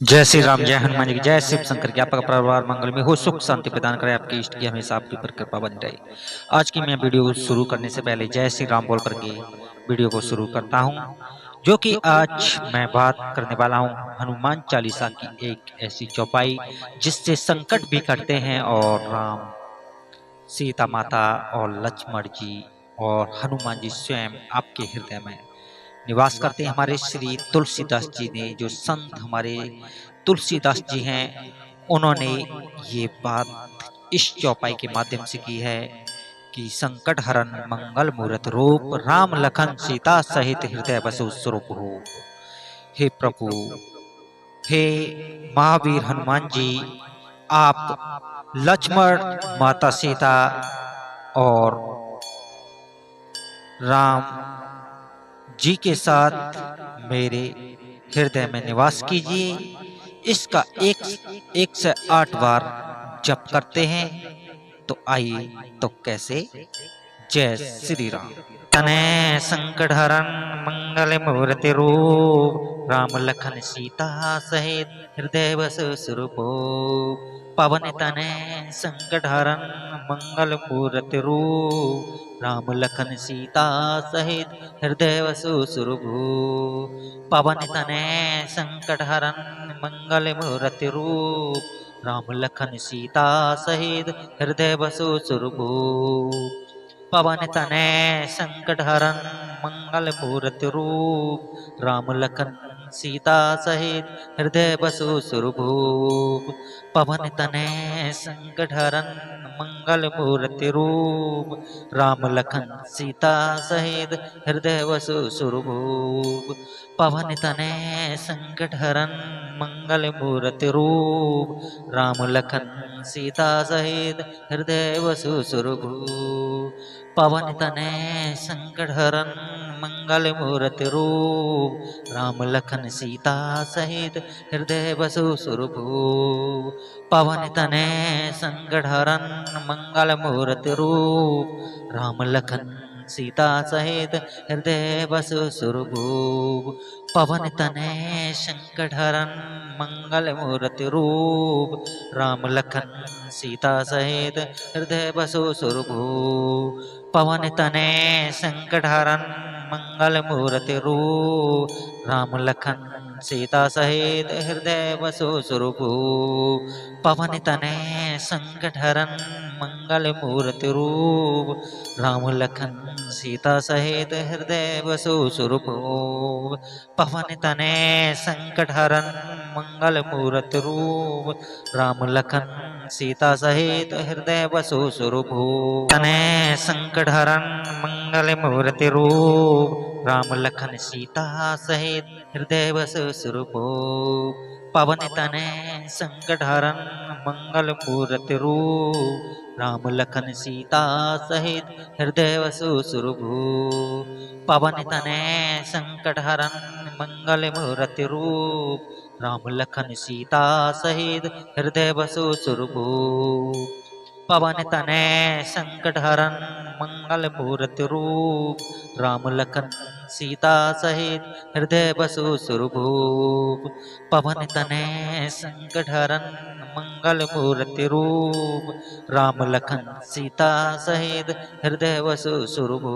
जय श्री राम, जय हनुमान जी की, जय शिव शंकर की। आपका परिवार मंगल में हो, सुख शांति प्रदान करे, आपकी इष्ट की हमेशा आपके ऊपर कृपा बनी रहे। आज की मैं वीडियो शुरू करने से पहले जय श्री राम बोल करके वीडियो को शुरू करता हूं, जो कि आज मैं बात करने वाला हूं हनुमान चालीसा की एक ऐसी चौपाई जिससे संकट भी कटते हैं और राम, सीता माता और लक्ष्मण जी और हनुमान जी स्वयं आपके हृदय में निवास करते हैं। हमारे श्री तुलसीदास जी ने, जो संत हमारे तुलसीदास जी हैं, उन्होंने ये बात इस चौपाई के माध्यम से की है कि संकट हरन मंगल मूर्त रूप, राम लखन सीता सहित हृदय बसु स्वरूप हो। हे प्रभु, हे महावीर हनुमान जी, आप लक्ष्मण, माता सीता और राम जी के साथ मेरे हृदय में निवास कीजिए। इसका एक से 8 बार जप करते हैं। तो आइए, तो कैसे? जय श्री राम। तने संकट हरन मंगल मूर्ति रूप, राम लखन सीता सहित हृदय बस स्वरूप। पवन तने संकट हरन मंगल मूर्ति रूप, राम लखन सीता सहित हृदय वसु स्वरूप। पवन तने संकट हरन मंगल मूर्ति रूप, राम लखन सीता सहित हृदय बसु स्वरूप। पवन तने संकट हरन मंगल मूर्ति रूप, राम लखन सीता सहित हृदय बसु स्वरूप। पवन तने संकट हरन मंगल मूर्ति रूप, राम लखन सीता सहित हृदय वसु स्वरूप। पवन तने संकट हरन मंगल मूर्ति रूप, राम लखन सीता सहित हृदय वसु स्वरूप। पवन तने संकट हरन मंगल मूर्ति रूप, राम लखन सीता सहित हृदय बसु स्वरूप। पवन तने संकट हरन मंगल मूर्ति रूप, राम लखन सीता सहित हृदय बसु स्वरूप। पवन तने संकट हरन मंगल मूर्ति रूप, राम लखन सीता सहित हृदय बसु स्वरूप। पवन तने संकट हरन मंगल मूर्ति रूप, राम लखन सीता सहित हृदय बसु स्वरूप। पवन तने संकट हरन मंगल मूर्ति रूप, राम लखन सीता सहित हृदय बसु स्वरूप। पवन तने संकट हरन मंगल मूर्ति रूप, राम लखन सीता सहित हृदय बसु स्वरूप। तने संकट हरन मंगल मूर्ति रूप, राम लखन सीता सहित हृदय बसु स्वरूप। पवन तने संकट हरन मंगल मूर्ति रूप, राम लखन सीता सहित हृदय वसु स्वरूप। पवन तने संकट हरन मंगल मूर्ति रूप, राम लखन सीता सहित हृदय वसु स्वरूप। पवन तने संकट हरन मंगल मूर्ति रूप, राम लखन सीता सहित हृदय बसु स्वरूप। पवन तने संकट हरन मंगल मूर्ति रूप, राम लखन सीता सहित हृदय वसु स्वरूप।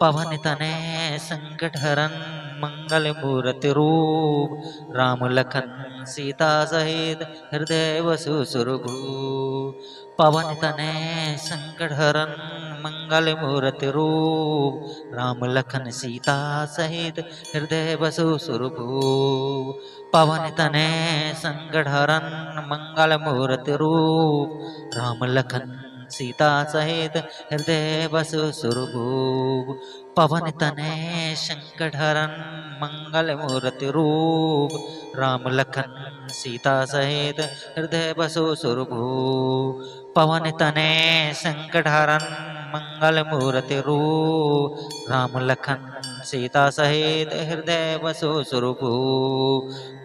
पवन तने संकट हरन मंगल मूर्ति रूप, राम लखन सीता सहित हृदय वसु स्वरूप। पवन तने संकट हरन मंगल मूर्ति रूप, राम लखन सीता सहित हृदय बसु स्वरूप। पवन तने संकट हरन मंगल मूर्ति रूप, राम लखन सीता सहित हृदय बसु स्वरूप। पवन तने संकट हरन मंगल मूर्ति रूप, राम लखन सीता सहित हृदय बसु स्वरूप। पवन तने संकट हरन मंगल मूर्ति रूप, राम लखन सीता सहित हृदय बसु स्वरूप।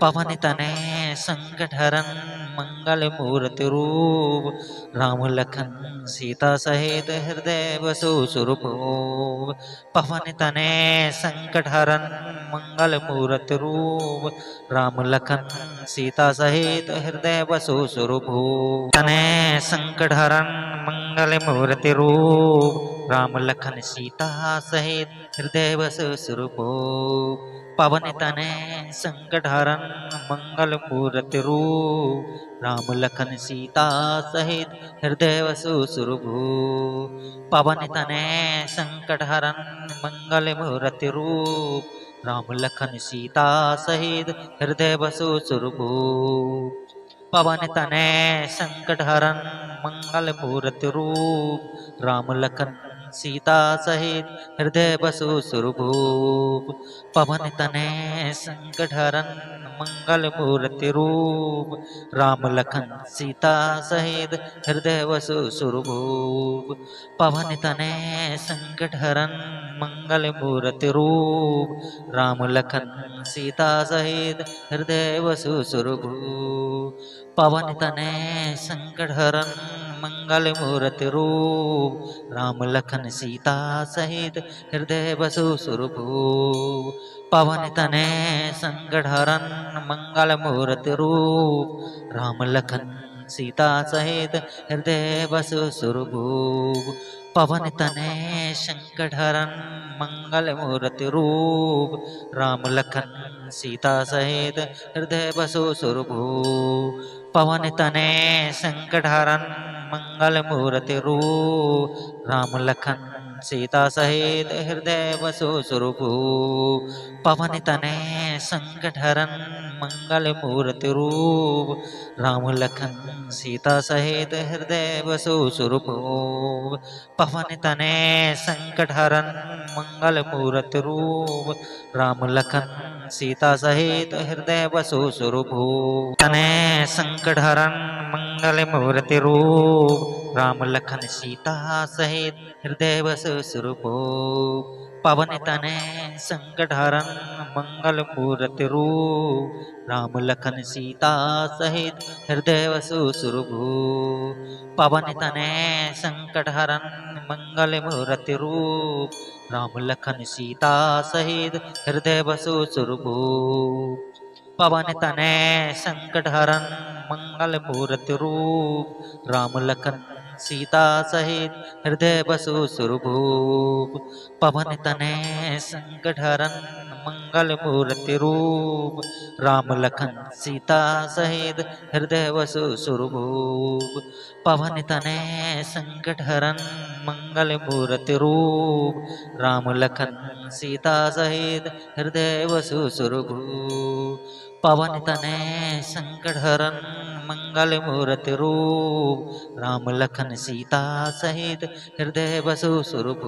पवन तने संकट हरन मंगल मूर्ति रूप, राम लखन सीता सहित हृदय बसु स्वरूप। पवन तने संकट हरन मंगल मूर्ति रूप, राम लखन सीता सहित हृदय बसु स्वरूप। तने संकट हरन मंगल मूर्ति रूप, राम लखन सीता सहित हृदय बसु स्वरूप। पवन तने संकट हरन मंगल मूर्ति रूप, राम लखन सीता सहित हृदय बसु स्वरूप। पवन तने संकट हरन मंगल मूर्ति रूप, राम लखन सीता सहित हृदय बसु स्वरूप। पवन तने संकट हरन मंगल मूर्ति रूप, राम लखन सीता सहित हृदय बसु स्वरूप। पवन तने संकट हरन मंगल मूर्ति रूप, राम लखन सीता सहित हृदय बसु स्वरूप। पवन तने संकट हरन मंगल मूर्ति रूप, राम लखन सीता सहित हृदय बसु स्वरूप। पवन तने संकट हरन मंगल मूर्ति रूप, राम लखन सीता सहित हृदय बसु स्वरूप। पवन तने संकट हरन मंगल मूर्ति रूप, राम लखन सीता सहित हृदय बसु स्वरूप। पवन तने संकट हरन मंगल मूर्ति रूप, राम लखन सीता सहित हृदय बसु स्वरूप। पवन तने संकट हरन मंगल मूर्ति रूप, राम लखन सीता सहित हृदय बसु स्वरूप। पवन तने संकट हरन मंगल मूर्ति रूप, राम लखन सीता सहित हृदय बसु स्वरूप। पवन तने संकट हरन मंगल मूर्ति रूप, राम लखन सीता सहित हृदय बसु स्वरूप। तने संकट हरन मंगल मूर्ति रूप, राम लखन सीता सहित हृदय बसु स्वरूप। पवन तने संकट हरन मंगल मूर्ति रूप, राम लखन सीता सहित हृदय बसु स्वरूप। पवन तने संकट हरन मंगल मूर्ति रूप, राम लखन सीता सहित हृदय बसु स्वरूप। पवन तने संकट हरन मंगल मूर्ति रूप, राम लखन सीता सहित हृदय बसु स्वरूप। पवन तने संकट हरन मंगल मूर्ति रूप, राम लखन सीता सहित हृदय बसु स्वरूप। पवन तने संकट हरन मंगल मूर्ति रूप, राम लखन सीता सहित हृदय बसु स्वरूप। पवन तने संकट हरन मंगल मूर्ति रूप, राम लखन सीता सहित हृदय बसु स्वरूप।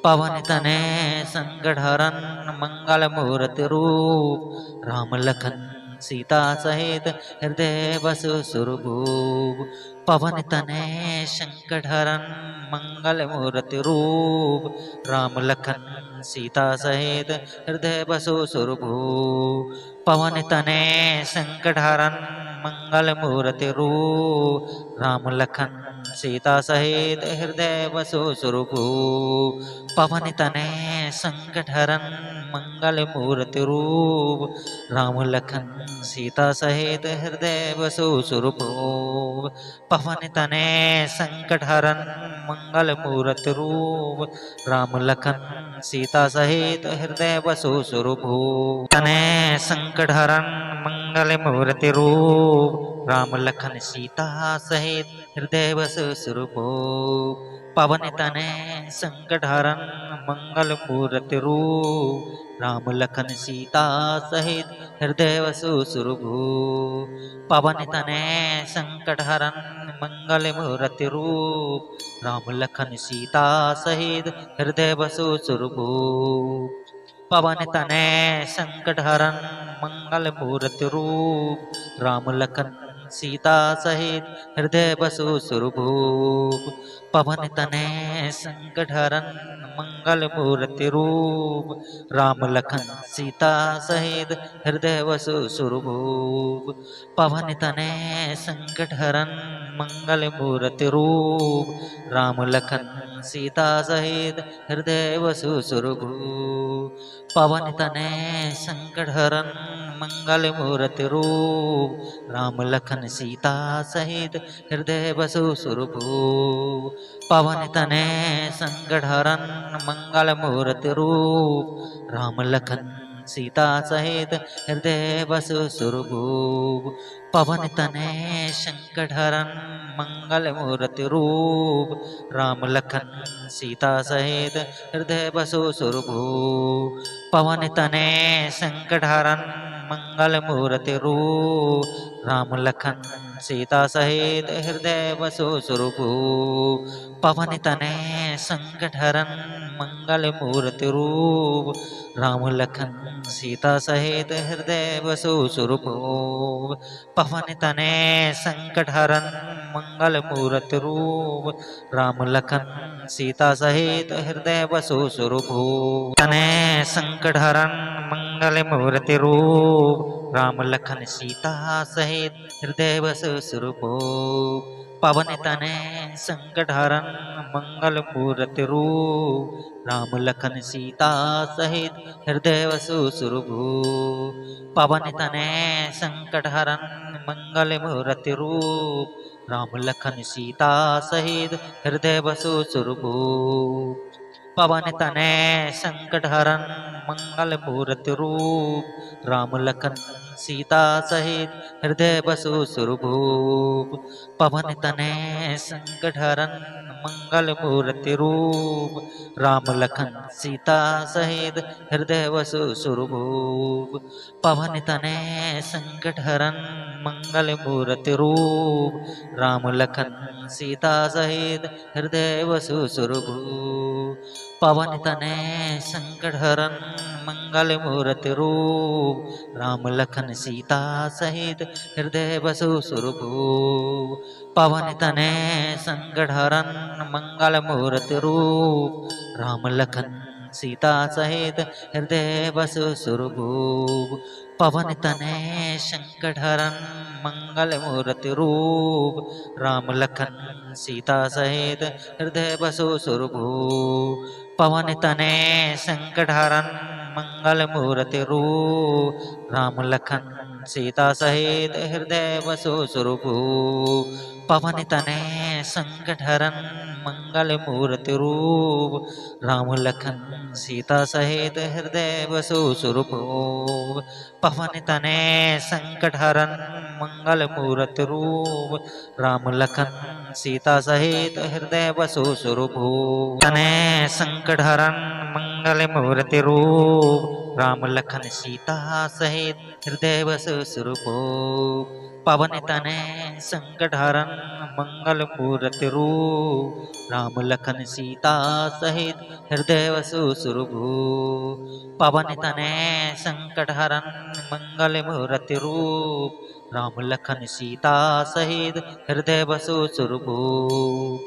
पवन तने संकट हरन मंगल मूर्ति रूप, राम लखन सीता सहित हृदय बसु स्वरूप। पवन तने संकट हरन मंगल मूर्ति रूप, राम लखन सीता सहित हृदय बसु स्वरूप। पवन तने संकट हरन मंगल मूर्ति रूप, राम लखन सीता सहित हृदय बसु स्वरूप। पवन तने संकट हरन मंगल मूर्ति रूप, राम लखन सीता सहित हृदय बसु स्वरूप। पवन तने संकट हरन मंगल मूर्ति रूप, राम लखन सीता सहित हृदय बसु स्वरूप। तने संकट हरन मंगल मूर्ति रूप, राम लखन सीता सहित हृदय बसु स्वरूप। पवन तने संकट हरन मंगल मूर्ति रूप, राम लखन सीता सहित हृदय बसु स्वरूप। पवन तने संकट हरन मंगल मूर्ति रूप, राम लखन सीता सहित हृदय बसु स्वरूप। पवन तने संकट हरन मंगल मूर्ति रूप, राम लखन सीता सहित हृदय बसु स्वरूप। पवन तनय संकट हरन मंगल मूर्ति रूप राम लखन सीता सहित हृदय वसु सुरभूप। पवन तनय संकट हरन मंगल मूर्ति रूप राम लखन सीता सहित हृदय वसु सुरभूप। पवन तनय संकट हरन मंगल मूर्ति रूप राम लखन सीता सहित हृदय वसु सुरभूप। पवन तनय संकट हरन मंगल मूर्ति रूप राम लखन सीता सहित हृदय वसु सुरभूप। पवन तनय संकट हरन मंगल मूर्ति रूप राम लखन सीता सहित हृदय वसु सुरभूप। पवन तनय संकट हरन मंगल मूर्ति रूप राम लखन सीता सहित हृदय वसु सुरभूप। पवन तनय संकट हरन मंगल मूर्ति रूप राम लखन सीता सहित हृदय वसु सुरभूप। पवन तनय संकट हरन मंगल मूर्ति रूप राम लखन सीता सहित हृदय वसु सुरभूप। तनय संकट हरन मंगल मूर्ति रूप राम लखन सीता सहित हृदय वसु सुरभूप। पवन तनय संकट हरन मंगल मूर्ति रूप राम लखन सीता सहित हृदय वसु सुरभूप। पवन तनय संकट हरन मंगल मूर्ति रूप राम लखन सीता सहित हृदय वसु सुरभूप। पवन तनय संकट हरन मंगल मूर्ति रूप राम लखन सीता सहित हृदय वसु सुरभूप। पवन तनय संकट हरन मंगल मूर्ति रूप राम लखन सीता सहित हृदय वसु सुरभूप। पवन तनय संकट हरन मंगल मूर्ति रूप राम लखन सीता सहित हृदय वसु सुरभूप। पवन तनय संकट हरन मंगल मूर्ति रूप राम लखन सीता सहित हृदय वसु सुरभूप। पवन तनय संकट हरन मंगल मूर्ति रूप राम लखन सीता सहित हृदय वसु सुरभूप। पवन तनय संकट हरन मंगल मूर्ति रूप राम लखन सीता सहित हृदय वसु सुरभूप। पवन तनय संकट हरन मंगल मूर्ति रूप राम लखन सीता सहित हृदय वसु सुरभूप। पवन तनय संकट हरन मंगल मूर्ति रूप राम लखन सीता सहित हृदय वसु सुरभूप। पवन तनय संकट हरन मंगल मूर्ति रूप राम लखन सीता सहित हृदय वसु सुरभूप। तनय संकट हरन मंगल मूर्ति रूप राम लखन सीता सहित हृदय वसु सुरभूप। पवन तनय संकट हरन मंगल मूर्ति रूप राम लखन सीता सहित हृदय वसु सुरभूप। पवन तनय संकट हरन मंगल मूर्ति रूप राम लखन सीता सहित हृदय वसु सुरभूप।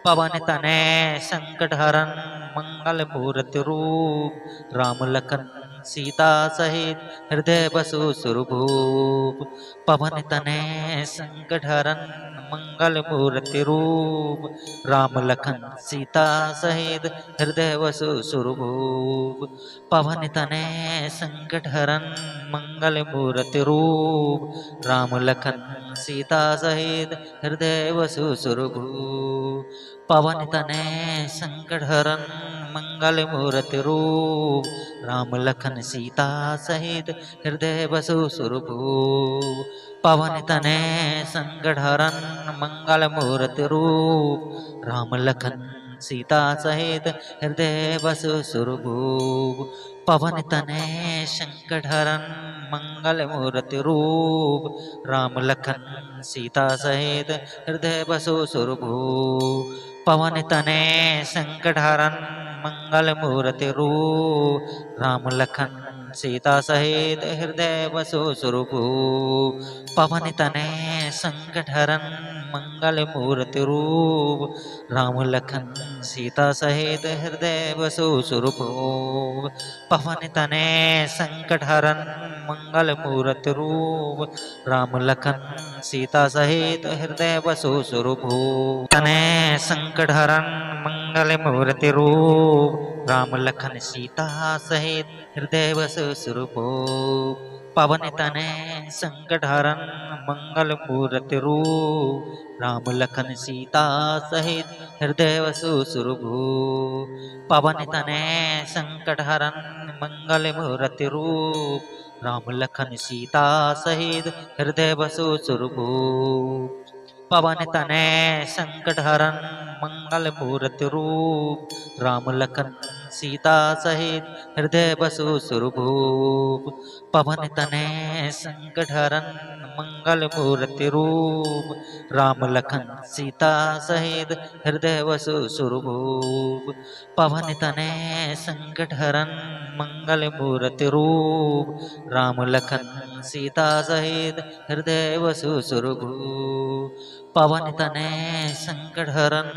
पवन तनय संकट हरन मंगल मूर्ति रूप राम लखन सीता सहित हृदय वसु सुरभूप। पवन तनय संकट हरन मंगल मूर्ति रूप राम लखन सीता सहित हृदय वसु सुरभूप। पवन तनय संकट हरन मंगल मूर्ति रूप राम लखन सीता सहित हृदय वसु सुरभूप। पवन तनय संकट हरन मंगल मूर्ति रूप राम लखन सीता सहित हृदय वसु सुरभूप। पवन तनय संकट हरन मंगल मूर्ति रूप राम लखन सीता सहित हृदय वसु सुरभूप। पवन तनय संकट हरन मंगल मूर्ति रूप राम लखन सीता सहित हृदय वसु सुरभूप। पवन तनय संकट हरन मंगल मूर्ति रूप राम लखन सीता सहित हृदय वसु सुरभूप। पवन तनय संकट हरन मंगल मूर्ति रूप राम लखन सीता सहित हृदय बसो स्वरूप पवन तने संकट हरन मंगल मूर्ति रूप राम लखन सीता सहित हृदय बसो स्वरूप तने संकट हरन मंगल मूर्ति रूप राम लखन सीता सहित हृदय बसो स्वरूप पवन तने संकट हरन मंगल मूर्ति रूप राम लखन सीता सहित हृदय वसु स्वरूप पवन तने संकट हरन मंगल मूर्ति रूप राम लखन सीता सहित हृदय वसु स्वरूप पवन तने संकट हरन मंगल मूर्ति रूप राम लखन सीता सहित हृदय बसु स्वरूप पवन तने संकट हरन मंगल मूर्ति रूप राम लखन सीता सहित हृदय वसु स्वरूप पवन तने संकट हरन मंगल मूर्ति रूप राम लखन सीता सहित हृदय वसु स्वरूप पवन तने संकट हरन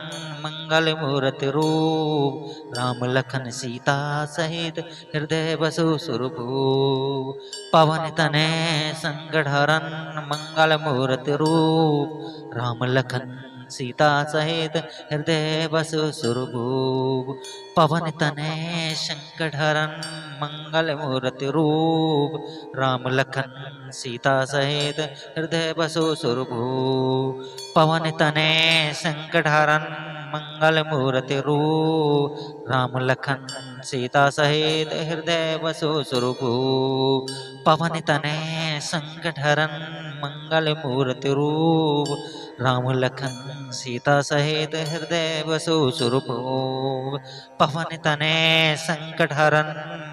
मंगल मूर्ति रूप राम लखन सीता सहित हृदय बसु स्वरूप पवन तने संकट हरन मंगल मूर्ति रूप राम लखन सीता सहित हृदय बसु स्वरूप पवन तने संकट हरन मंगल मूर्ति रूप राम लखन सीता सहित हृदय बसु स्वरूप पवन तने संकट हरन मंगल मूर्ति रूप राम लखन सीता सहित हृदय बसु स्वरूप पवन तने संकट हरन मंगल मूर्ति रूप राम लखन सीता सहित हृदय बसु स्वरूप पवन तने संकट हरन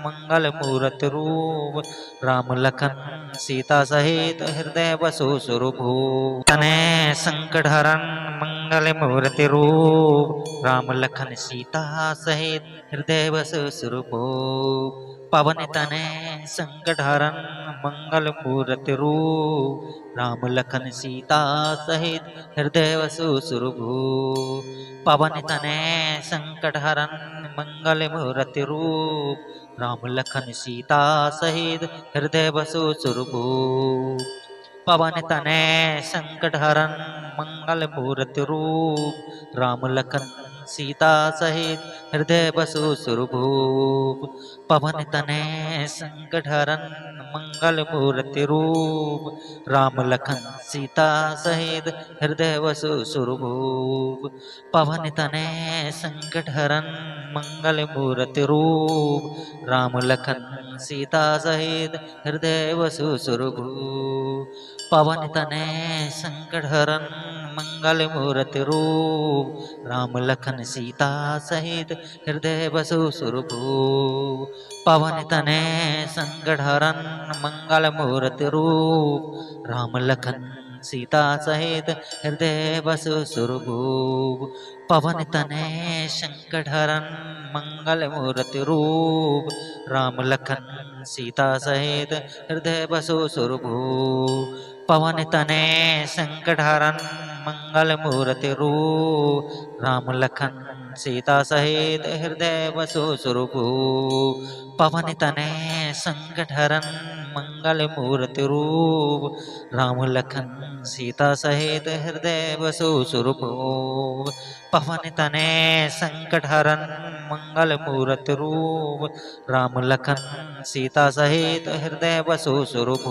मंगल मूर्ति रूप राम लखन सीता सहित हृदय बसु स्वरूप तने संकट हरन मंगल मूर्ति रूप राम लखन सीता सहित हृदय बसु स्वरूप पवन तने संकट हरन मंगल मूर्ति रूप राम लखन सीता सहित हृदय वसु स्वरूप पवन तने संकट हरन मंगल मूर्ति रूप राम लखन सीता सहित हृदय वसु स्वरूप पवन तने संकट हरन मंगल मूर्ति रूप राम लखन सीता सहित हृदय बसु स्वरूप पवन तने संकट हरन मंगल मूर्ति रूप राम लखन सीता सहित हृदय बसु स्वरूप पवन तने संकट हरन मंगल मूर्ति रूप राम लखन सीता सहित हृदय बसु स्वरूप पवन तने संकट हरन मंगल मूर्ति रूप राम लखन सीता सहित हृदय बसु स्वरूप पवन तने संकट हरन मंगल मूर्ति रूप राम लखन सीता सहित हृदय बसु स्वरूप पवन तने संकट हरन मंगल मूर्ति रूप राम लखन सीता सहित हृदय बसु स्वरूप पवन तने संकट हरन मंगल मूर्ति रूप राम लखन सीता सहित हृदय बसु स्वरूप पवन तने संकट हरन मंगल मूर्ति रूप राम लखन सीता सहित हृदय बसु स्वरूप पवन तने संकट हरन मंगल मूर्ति रूप राम लखन सीता सहित हृदय बसु स्वरूप